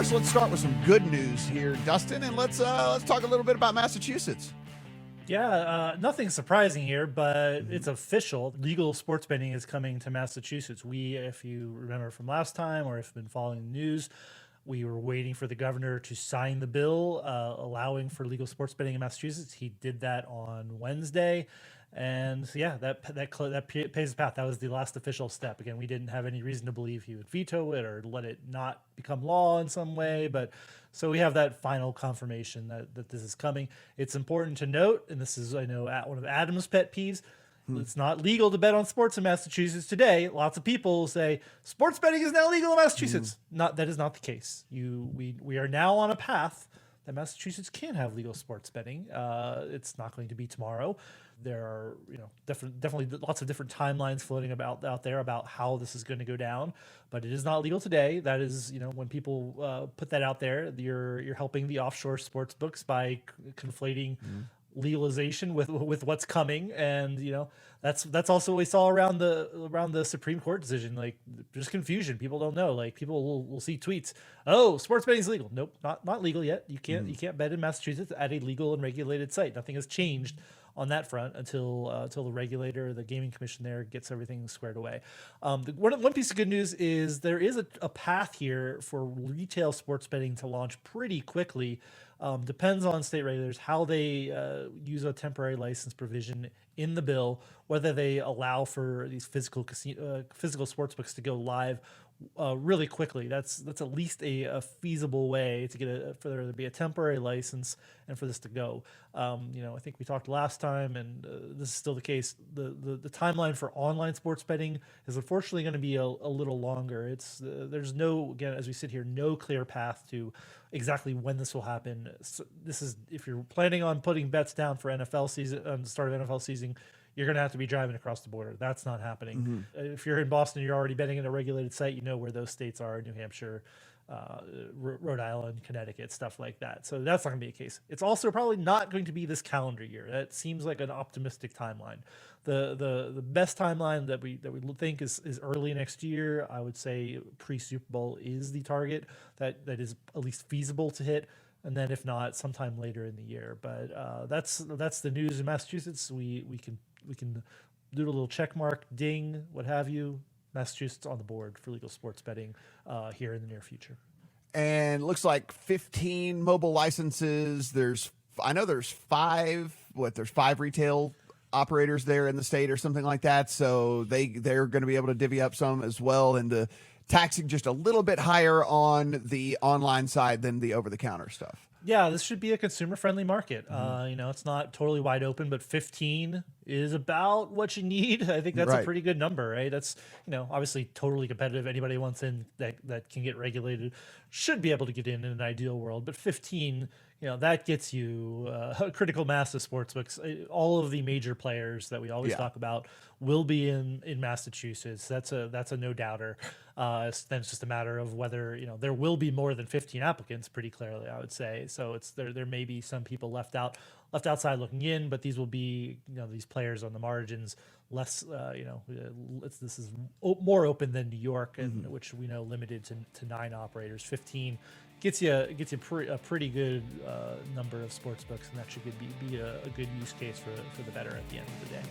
course, let's start with some good news here, Dustin, and let's talk a little bit about Massachusetts. Yeah, nothing surprising here, but it's official. Legal sports betting is coming to Massachusetts. If you remember from last time or if you've been following the news, we were waiting for the governor to sign the bill allowing for legal sports betting in Massachusetts. He did that on Wednesday. And so, yeah, that paves the path. That was the last official step. Again, we didn't have any reason to believe he would veto it or let it not become law in some way. But so we have that final confirmation that this is coming. It's important to note, and this is, I know, one of Adam's pet peeves, it's not legal to bet on sports in Massachusetts today. Lots of people say sports betting is now legal in Massachusetts. That is not the case. We are now on a path that Massachusetts can have legal sports betting. It's not going to be tomorrow. There are, definitely lots of different timelines floating out there about how this is going to go down, but it is not legal today. That is, when people put that out there, you're helping the offshore sports books by conflating legalization with what's coming, and that's also what we saw around the Supreme Court decision. Like, there's confusion. People don't know. Like, people will see tweets, oh, sports betting is legal. Nope, not legal yet. You can't bet in Massachusetts at a legal and regulated site. Nothing has changed on that front until the regulator, the gaming commission there, gets everything squared away. One piece of good news is there is a path here for retail sports betting to launch pretty quickly. Depends on state regulators how they use a temporary license provision in the bill, whether they allow for these physical sportsbooks to go live really quickly. That's at least a feasible way to get for there to be a temporary license and for this to go. I think we talked last time, and this is still the case. The timeline for online sports betting is unfortunately going to be a little longer. There's again, as we sit here, no clear path to exactly when this will happen. So this is, if you're planning on putting bets down for NFL season, on the start of NFL season, you're going to have to be driving across the border. That's not happening. If you're in Boston, you're already betting in a regulated site. You know where those states are: New Hampshire, Rhode Island, Connecticut, stuff like that. So that's not going to be a case. It's also probably not going to be this calendar year. That seems like an optimistic timeline. The best timeline that we think is early next year. I would say pre-Super Bowl is the target that is at least feasible to hit. And then if not, sometime later in the year. But that's the news in Massachusetts. We can do a little check mark, ding, what have you. Massachusetts on the board for legal sports betting here in the near future. And it looks like 15 mobile licenses. I know there's five retail operators there in the state or something like that. So they're going to be able to divvy up some as well, and the taxing just a little bit higher on the online side than the over-the-counter stuff. Yeah, this should be a consumer-friendly market. It's not totally wide open, but 15 is about what you need. I think that's a pretty good number, right? That's, obviously totally competitive. Anybody who wants in that can get regulated should be able to get in an ideal world. But 15, that gets you a critical mass of sportsbooks. All of the major players that we always talk about will be in Massachusetts. That's a no doubter. Then it's just a matter of whether there will be more than 15 applicants. Pretty clearly, I would say. So it's there may be some people left outside looking in, but these will be these players on the margins. Less, this is more open than New York, and which we know limited to 9 operators. 15 gets you a pretty good number of sports books, and that should be a good use case for the bettor at the end of the day.